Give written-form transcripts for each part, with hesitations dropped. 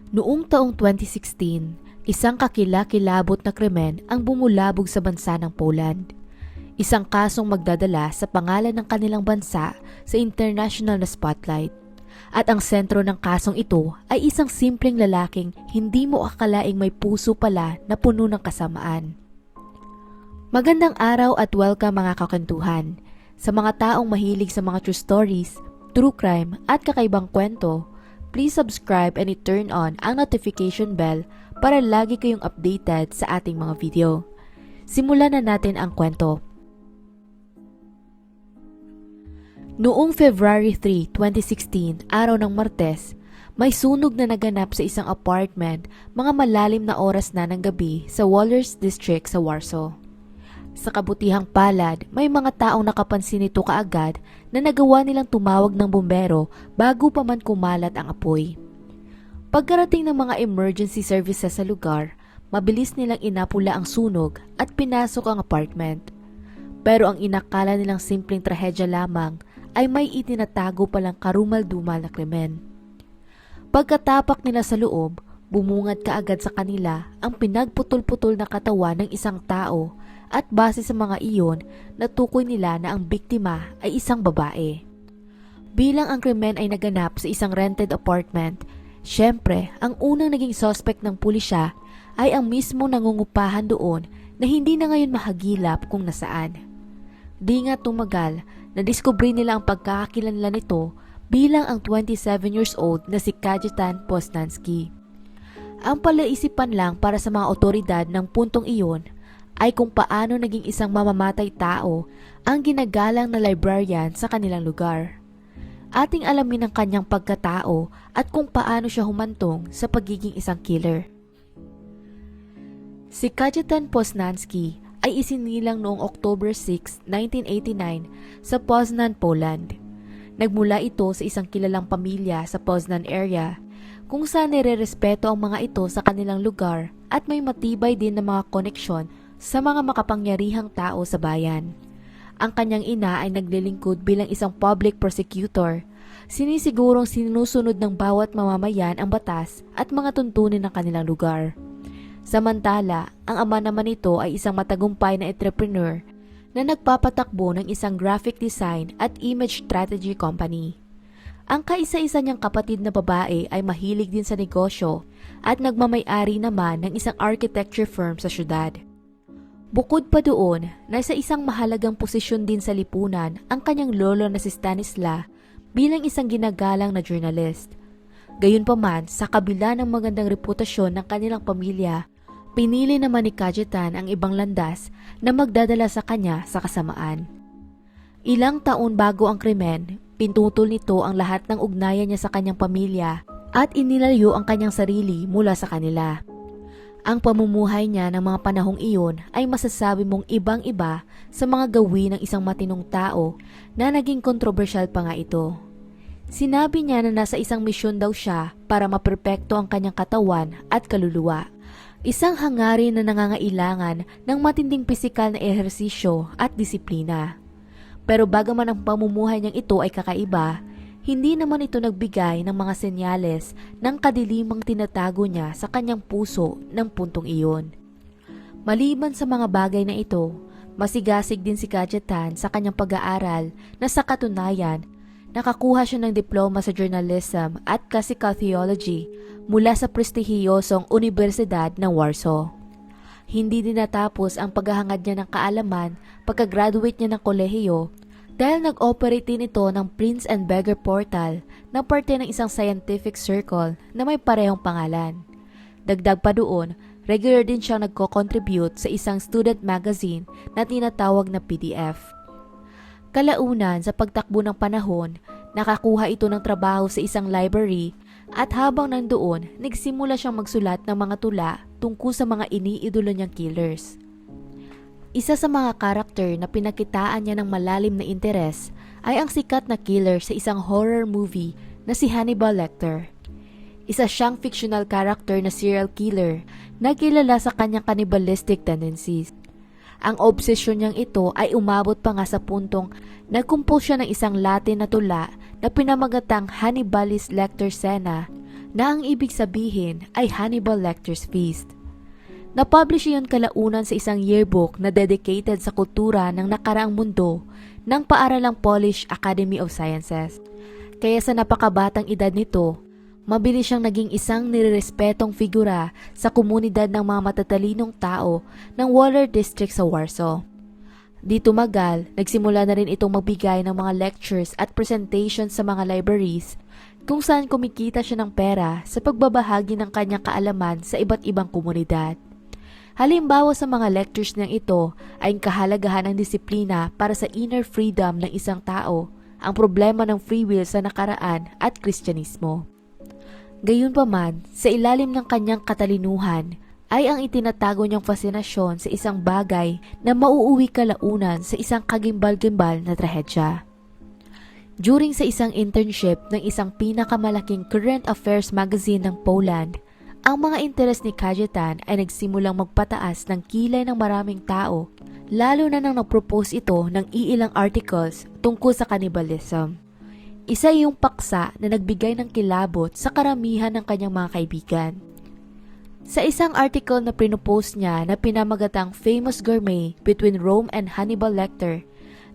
Noong taong 2016, isang kakilakilabot na krimen ang bumulabog sa bansa ng Poland. Isang kasong magdadala sa pangalan ng kanilang bansa sa international na spotlight. At ang sentro ng kasong ito ay isang simpleng lalaking hindi mo akalaing may puso pala na puno ng kasamaan. Magandang araw at welcome mga kakentuhan. Sa mga taong mahilig sa mga true stories, true crime at kakaibang kwento, please subscribe and i-turn on ang notification bell para lagi kayong updated sa ating mga video. Simulan na natin ang kwento. Noong February 3, 2016, araw ng Martes, may sunog na naganap sa isang apartment mga malalim na oras na ng gabi sa Wolarz District sa Warsaw. Sa kabutihang palad, may mga taong nakapansin nito kaagad na nagawa nilang tumawag ng bumbero bago pa man kumalat ang apoy. Pagkarating ng mga emergency services sa lugar, mabilis nilang inapula ang sunog at pinasok ang apartment. Pero ang inakala nilang simpleng trahedya lamang ay may itinatago palang karumal-dumal na krimen. Pagkatapak nila sa loob, bumungad kaagad sa kanila ang pinagputol-putol na katawan ng isang tao at base sa mga iyon, natukoy nila na ang biktima ay isang babae. Bilang ang krimen ay naganap sa isang rented apartment, syempre ang unang naging suspect ng pulisya ay ang mismo nangungupahan doon na hindi na ngayon mahagilap kung nasaan. Di nga tumagal, nadiskubre nila ang pagkakakilanlan nito bilang ang 27 years old na si Kajetan Poznański. Ang palaisipan lang para sa mga otoridad ng puntong iyon ay kung paano naging isang mamamatay tao ang ginagalang na librarian sa kanilang lugar. Ating alamin ang kanyang pagkatao at kung paano siya humantong sa pagiging isang killer. Si Kajetan Poznański ay isinilang noong October 6, 1989 sa Poznan, Poland. Nagmula ito sa isang kilalang pamilya sa Poznan area kung saan nirerespeto ang mga ito sa kanilang lugar at may matibay din na mga koneksyon sa mga makapangyarihang tao sa bayan. Ang kanyang ina ay naglilingkod bilang isang public prosecutor, sinisigurong sinusunod ng bawat mamamayan ang batas at mga tuntunin ng kanilang lugar. Samantala, ang ama naman nito ay isang matagumpay na entrepreneur na nagpapatakbo ng isang graphic design at image strategy company. Ang kaisa-isa niyang kapatid na babae ay mahilig din sa negosyo at nagmamay-ari naman ng isang architecture firm sa syudad. Bukod pa doon, nasa isang mahalagang posisyon din sa lipunan ang kanyang lolo na si Stanisla bilang isang ginagalang na journalist. Gayunpaman, sa kabila ng magandang reputasyon ng kanilang pamilya, pinili naman ni Kajetan ang ibang landas na magdadala sa kanya sa kasamaan. Ilang taon bago ang krimen, pinutol nito ang lahat ng ugnayan niya sa kanyang pamilya at inilayo ang kanyang sarili mula sa kanila. Ang pamumuhay niya ng mga panahong iyon ay masasabi mong ibang-iba sa mga gawin ng isang matinong tao na naging kontrobersyal pa nga ito. Sinabi niya na nasa isang misyon daw siya para maperpekto ang kanyang katawan at kaluluwa. Isang hangarin na nangangailangan ng matinding pisikal na ehersisyo at disiplina. Pero bagaman ang pamumuhay niyang ito ay kakaiba, hindi naman ito nagbigay ng mga senyales ng kadilimang tinatago niya sa kanyang puso ng puntong iyon. Maliban sa mga bagay na ito, masigasig din si Kajetan sa kanyang pag-aaral na sa katunayan, nakakuha siya ng diploma sa journalism at classical theology mula sa prestihiyosong Universidad ng Warsaw. Hindi din natapos ang paghahangad niya ng kaalaman pagka-graduate niya ng kolehiyo dahil nag-operate din ito ng Prince and Beggar Portal na parte ng isang scientific circle na may parehong pangalan. Dagdag pa doon, regular din siyang nagko-contribute sa isang student magazine na tinatawag na PDF. Kalaunan sa pagtakbo ng panahon, nakakuha ito ng trabaho sa isang library at habang nandoon, nagsimula siyang magsulat ng mga tula tungkol sa mga iniidolo niyang killers. Isa sa mga karakter na pinakitaan niya ng malalim na interes ay ang sikat na killer sa isang horror movie na si Hannibal Lecter. Isa siyang fictional character na serial killer na kilala sa kanyang cannibalistic tendencies. Ang obsesyon niyang ito ay umabot pa nga sa puntong nagkumpos siya ng isang Latin na tula na pinamagatang Hannibalis Lecter Scena na ang ibig sabihin ay Hannibal Lecter's Feast. Napublish iyon kalaunan sa isang yearbook na dedicated sa kultura ng nakaraang mundo ng paaralang Polish Academy of Sciences. Kaya sa napakabatang edad nito, mabilis siyang naging isang nirerespetong figura sa komunidad ng mga matatalinong tao ng Wola District sa Warsaw. Di tumagal, nagsimula na rin itong magbigay ng mga lectures at presentations sa mga libraries kung saan kumikita siya ng pera sa pagbabahagi ng kanyang kaalaman sa iba't ibang komunidad. Halimbawa sa mga lectures niyang ito ay ang kahalagahan ng disiplina para sa inner freedom ng isang tao, ang problema ng free will sa nakaraan at Kristyanismo. Gayunpaman, sa ilalim ng kanyang katalinuhan ay ang itinatago niyang fasinasyon sa isang bagay na mauuwi kalaunan sa isang kagimbal-gimbal na trahedya. During sa isang internship ng isang pinakamalaking current affairs magazine ng Poland, ang mga interes ni Kajetan ay nagsimulang magpataas ng kilay ng maraming tao, lalo na nang nag-propose ito ng iilang articles tungkol sa cannibalism. Isa iyong paksa na nagbigay ng kilabot sa karamihan ng kanyang mga kaibigan. Sa isang article na pinopost niya na pinamagatang Famous Gourmet Between Rome and Hannibal Lecter,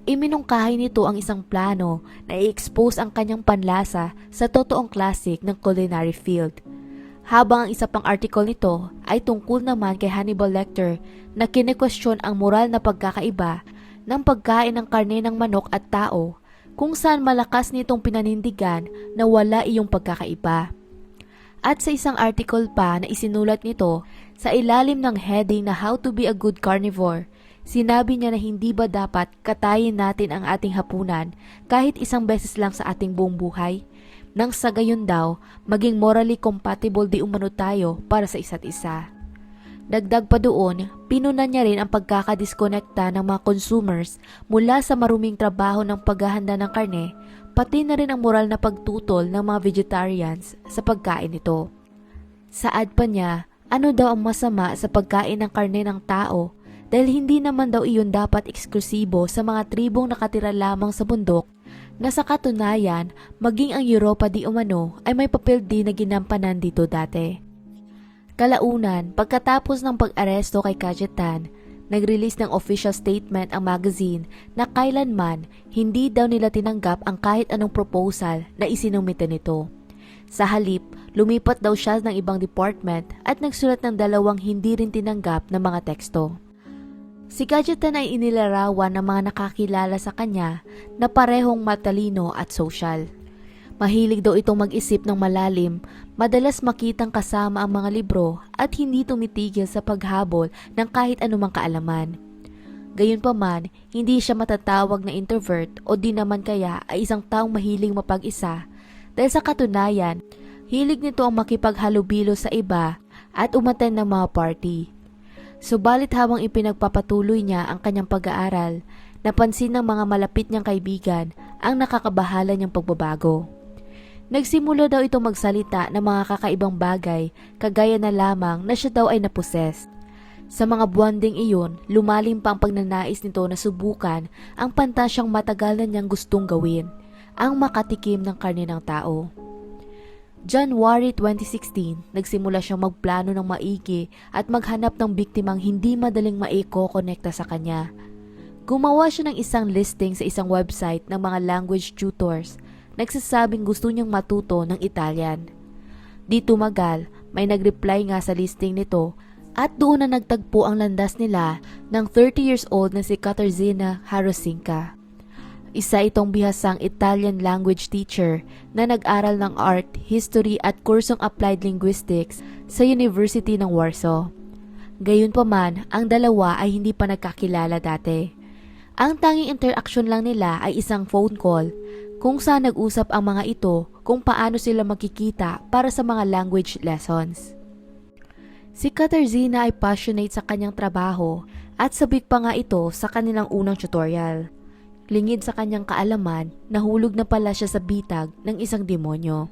iminungkahi nito ang isang plano na i-expose ang kanyang panlasa sa totoong classic ng culinary field. Habang ang isa pang article nito ay tungkol naman kay Hannibal Lecter na kinekwestiyon ang moral na pagkakaiba ng pagkain ng karne ng manok at tao, kung saan malakas nitong pinanindigan na wala iyong pagkakaiba. At sa isang article pa na isinulat nito sa ilalim ng heading na How to be a Good Carnivore, sinabi niya na hindi ba dapat katayin natin ang ating hapunan kahit isang beses lang sa ating buong buhay, nang sa gayon daw maging morally compatible di umano tayo para sa isa't isa. Dagdag pa doon, pinunan niya rin ang pagkakadiskonekta ng mga consumers mula sa maruming trabaho ng paghahanda ng karne, pati na rin ang moral na pagtutol ng mga vegetarians sa pagkain nito. Saad pa niya, ano daw ang masama sa pagkain ng karne ng tao dahil hindi naman daw iyon dapat eksklusibo sa mga tribong nakatira lamang sa bundok, na sa katunayan maging ang Europa di umano ay may papel din na ginampanan dito dati. Kalaunan, pagkatapos ng pag-aresto kay Kajetan, nag-release ng official statement ang magazine na kailanman hindi daw nila tinanggap ang kahit anong proposal na isinumite nito. Sa halip, lumipat daw siya ng ibang department at nagsulat ng 2 hindi rin tinanggap na mga teksto. Si Kajetan ay inilarawan ng mga nakakilala sa kanya na parehong matalino at social. Mahilig daw itong mag-isip ng malalim, madalas makitang kasama ang mga libro at hindi tumitigil sa paghabol ng kahit anumang kaalaman. Gayunpaman, hindi siya matatawag na introvert o di naman kaya ay isang taong mahilig mapag-isa dahil sa katunayan, hilig nito ang makipaghalubilo sa iba at umattend ng mga party. Subalit habang ipinagpapatuloy niya ang kanyang pag-aaral, napansin ng mga malapit niyang kaibigan ang nakakabahala niyang pagbabago. Nagsimula daw ito magsalita ng mga kakaibang bagay, kagaya na lamang na siya daw ay naposes. Sa mga buwan ding iyon, lumalim pa ang pagnanais nito na subukan ang pantasyang matagal na niyang gustong gawin, ang makatikim ng karne ng tao. January 2016, nagsimula siyang magplano ng maigi at maghanap ng biktimang hindi madaling maiko-konekta sa kanya. Gumawa siya ng isang listing sa isang website ng mga language tutors, nagsasabing gusto niyang matuto ng Italian. Di tumagal, may nag-reply nga sa listing nito at doon na nagtagpo ang landas nila ng 30 years old na si Katarzyna Harosinka. Isa itong bihasang Italian language teacher na nag-aral ng art, history at kursong applied linguistics sa University ng Warsaw. Gayunpaman, ang dalawa ay hindi pa nagkakilala dati. Ang tanging interaction lang nila ay isang phone call kung saan nag-usap ang mga ito kung paano sila magkikita para sa mga language lessons. Si Katarzyna ay passionate sa kanyang trabaho at sabik pa nga ito sa kanilang unang tutorial. Lingid sa kanyang kaalaman, nahulog na pala siya sa bitag ng isang demonyo.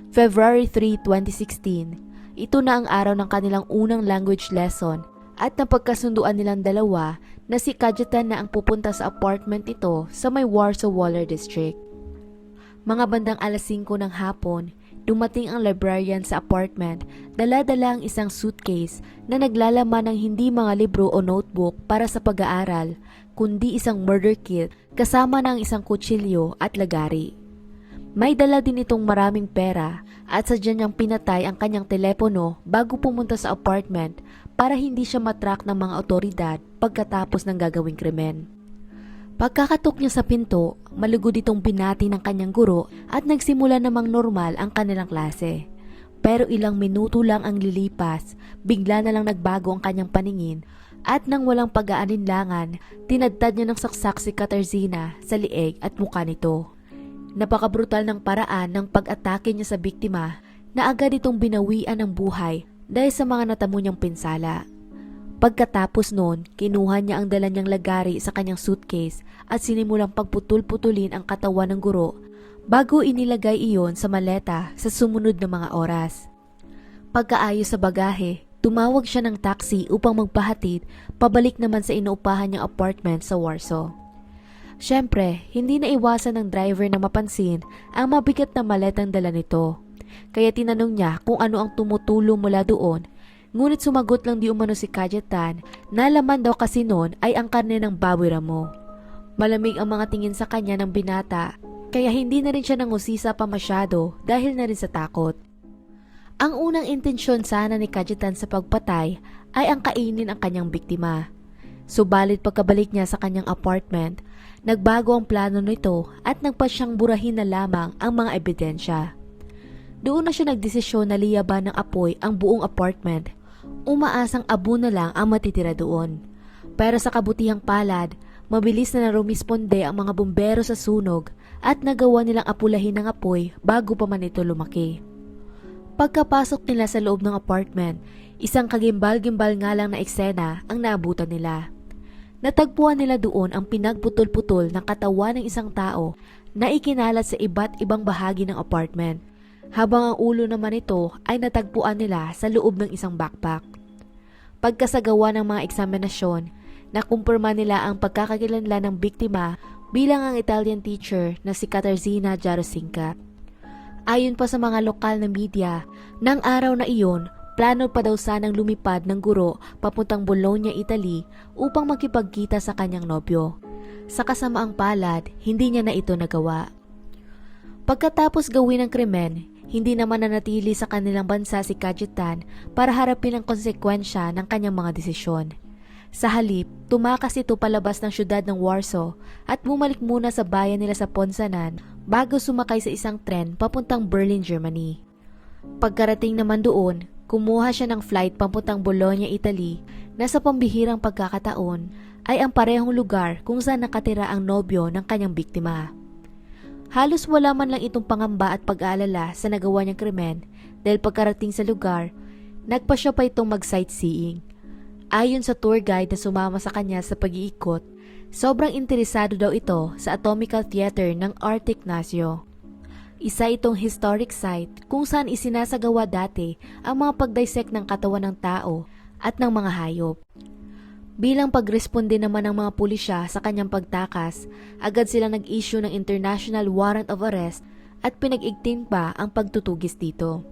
February 3, 2016, ito na ang araw ng kanilang unang language lesson at napagkasunduan nilang dalawa na si Kajetan na ang pupunta sa apartment ito sa may Warsaw Wola District. Mga bandang 5:00 ng hapon, dumating ang librarian sa apartment, dala-dala ang isang suitcase na naglalaman ng hindi mga libro o notebook para sa pag-aaral, kundi isang murder kit kasama ng isang kutsilyo at lagari. May dala din itong maraming pera at sadya niyang pinatay ang kanyang telepono bago pumunta sa apartment para hindi siya matrack ng mga otoridad pagkatapos ng gagawing krimen. Pagkakatok niya sa pinto, malugod itong binati ng kanyang guro at nagsimula namang normal ang kanilang klase. Pero ilang minuto lang ang lilipas, bigla na lang nagbago ang kanyang paningin at nang walang pag-aalinlangan, tinadtad niya ng saksak si Katarzyna sa lieg at mukha nito. Napakabrutal ng paraan ng pag-atake niya sa biktima na agad itong binawian ng buhay dahil sa mga natamo niyang pinsala. Pagkatapos noon, kinuha niya ang dala niyang lagari sa kanyang suitcase at sinimulang pagputol-putulin ang katawan ng guro bago inilagay iyon sa maleta sa sumunod na mga oras. Pagkaayos sa bagahe, tumawag siya ng taxi upang magpahatid pabalik naman sa inuupahan niyang apartment sa Warsaw. Siyempre, hindi na iwasan ng driver na mapansin ang mabigat na maletang dala nito. Kaya tinanong niya kung ano ang tumutulo mula doon. Ngunit sumagot lang di umano si Kajetan na laman daw kasi noon ay ang karne ng baboy ramo. Malamig ang mga tingin sa kanya ng binata kaya hindi na rin siya nangusisa pa masyado dahil na rin sa takot. Ang unang intensyon sana ni Kajetan sa pagpatay ay ang kainin ang kanyang biktima. Subalit pagkabalik niya sa kanyang apartment, nagbago ang plano nito at nagpa siyang burahin na lamang ang mga ebidensya. Doon na siya nagdesisyon na liyaban ng apoy ang buong apartment. Umaasang abo na lang ang matitira doon. Pero sa kabutihang palad, mabilis na narumisponde ang mga bumbero sa sunog at nagawa nilang apulahin ng apoy bago pa man ito lumaki. Pagkapasok nila sa loob ng apartment, isang kagimbal-gimbal nga lang na eksena ang naabutan nila. Natagpuan nila doon ang pinagputol-putol ng katawan ng isang tao na ikinalat sa iba't ibang bahagi ng apartment. Habang ang ulo naman ito ay natagpuan nila sa loob ng isang backpack. Pagkasagawa ng mga eksaminasyon, nakumpirma nila ang pagkakakilanlan ng biktima bilang ang Italian teacher na si Katarzyna Jarosinka. Ayon pa sa mga lokal na media, nang araw na iyon, plano pa daw sanang lumipad ng guro papuntang Bologna, Italy upang makipagkita sa kanyang nobyo. Sa kasamaang palad, hindi niya na ito nagawa. Pagkatapos gawin ang krimen, hindi naman nanatili sa kanilang bansa si Kajetan para harapin ang konsekwensya ng kanyang mga desisyon. Sa halip, tumakas ito palabas ng syudad ng Warsaw at bumalik muna sa bayan nila sa Ponzanan bago sumakay sa isang tren papuntang Berlin, Germany. Pagkarating naman doon, kumuha siya ng flight papuntang Bologna, Italy na sa pambihirang pagkakataon ay ang parehong lugar kung saan nakatira ang nobyo ng kanyang biktima. Halos wala man lang itong pangamba at pag-aalala sa nagawa niyang krimen dahil pagkarating sa lugar, nagpa siya pa itong mag-sightseeing. Ayon sa tour guide na sumama sa kanya sa pag-iikot, sobrang interesado daw ito sa Atomical Theater ng Arte Ignacio. Isa itong historic site kung saan isinasagawa dati ang mga pag-dissect ng katawan ng tao at ng mga hayop. Bilang pagresponde naman ng mga pulisya sa kanyang pagtakas, agad silang nag-issue ng International Warrant of Arrest at pinag-igting pa ang pagtutugis dito.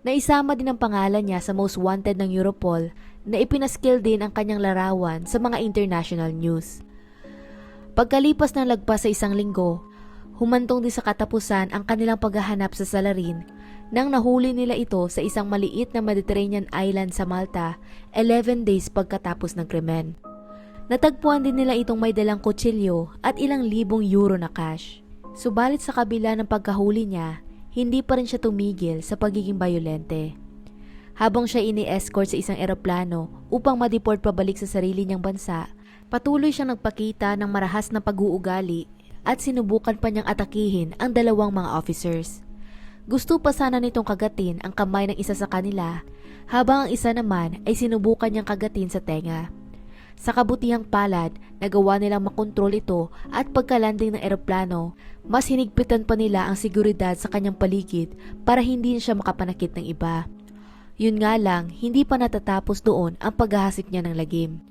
Naisama din ang pangalan niya sa Most Wanted ng Europol na ipinaskil din ang kanyang larawan sa mga international news. Pagkalipas ng lagpas sa isang linggo, humantong din sa katapusan ang kanilang paghahanap sa salarin nang nahuli nila ito sa isang maliit na Mediterranean island sa Malta 11 days pagkatapos ng krimen. Natagpuan din nila itong may dalang kutsilyo at ilang libong euro na cash. Subalit sa kabila ng pagkahuli niya, hindi pa rin siya tumigil sa pagiging bayolente. Habang siya ini-escort sa isang eroplano upang ma-deport pabalik sa sarili niyang bansa, patuloy siyang nagpakita ng marahas na pag-uugali at sinubukan pa niyang atakihin ang dalawang mga officers. Gusto pa sana nitong kagatin ang kamay ng isa sa kanila, habang ang isa naman ay sinubukan niyang kagatin sa tenga. Sa kabutihang palad, nagawa nilang makontrol ito at pagkalanding ng eroplano, mas hinigpitan pa nila ang seguridad sa kanyang paligid para hindi siya makapanakit ng iba. Yun nga lang, hindi pa natatapos doon ang paghahasik niya ng lagim.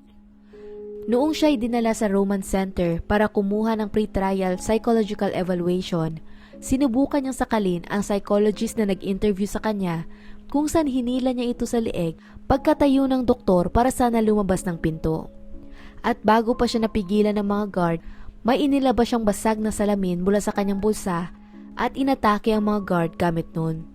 Noong siya ay dinala sa Roman Center para kumuha ng pre-trial psychological evaluation, Sinubukan niyang sakalin ang psychologist na nag-interview sa kanya kung saan hinila niya ito sa leeg pagkatayo ng doktor para sana lumabas ng pinto. At bago pa siya napigilan ng mga guard, may inilabas siyang basag na salamin mula sa kanyang bulsa at inatake ang mga guard gamit nun.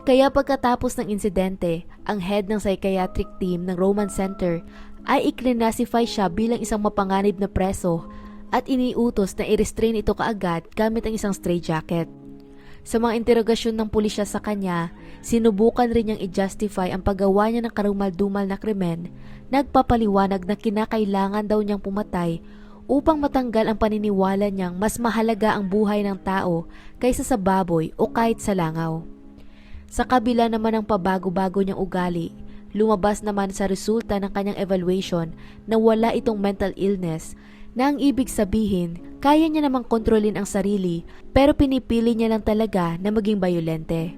Kaya pagkatapos ng insidente, ang head ng psychiatric team ng Roman Center ay iklinasify siya bilang isang mapanganib na preso at iniutos na i-restrain ito kaagad gamit ang isang straitjacket. Sa mga interogasyon ng pulisya sa kanya, sinubukan rin niyang i-justify ang paggawa niya ng karumal-dumal na krimen, nagpapaliwanag na kinakailangan daw niyang pumatay upang matanggal ang paniniwala niyang mas mahalaga ang buhay ng tao kaysa sa baboy o kahit sa langaw. Sa kabila naman ng pabago-bago niyang ugali, lumabas naman sa resulta ng kanyang evaluation na wala itong mental illness, na ang ibig sabihin, kaya niya namang kontrolin ang sarili pero pinipili niya lang talaga na maging bayolente.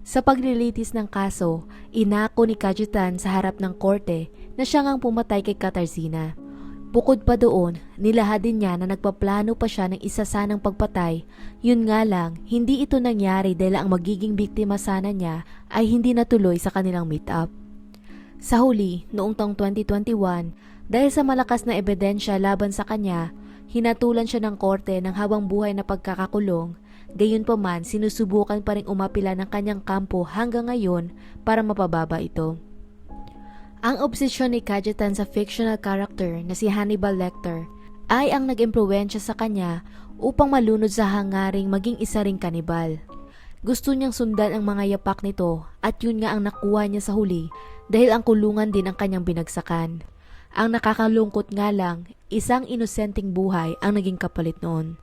Sa paglilitis ng kaso, inako ni Cajetan sa harap ng korte na siya ngang pumatay kay Katarzyna. Bukod pa doon, nilahad din niya na nagpaplano pa siya ng isa sanang pagpatay. Yun nga lang, hindi ito nangyari dahil ang magiging biktima sana niya ay hindi natuloy sa kanilang meet-up. Sa huli, noong taong 2021, dahil sa malakas na ebidensya laban sa kanya, hinatulan siya ng korte ng habang buhay na pagkakakulong. Gayunpaman, sinusubukan pa rin umapila ng kanyang kampo hanggang ngayon para mapababa ito. Ang obsesyon ni Cajetan sa fictional character na si Hannibal Lecter ay ang nag-impluwensya sa kanya upang malunod sa hangaring maging isa ring kanibal. Gusto niyang sundan ang mga yapak nito at yun nga ang nakuha niya sa huli dahil ang kulungan din ang kanyang binagsakan. Ang nakakalungkot nga lang, isang inosenteng buhay ang naging kapalit noon.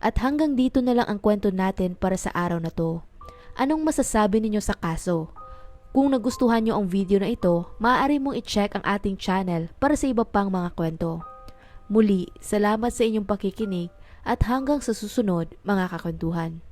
At hanggang dito na lang ang kwento natin para sa araw na to. Anong masasabi ninyo sa kaso? Kung nagustuhan nyo ang video na ito, maaari mong i-check ang ating channel para sa iba pang mga kwento. Muli, salamat sa inyong pakikinig at hanggang sa susunod mga kakwentuhan.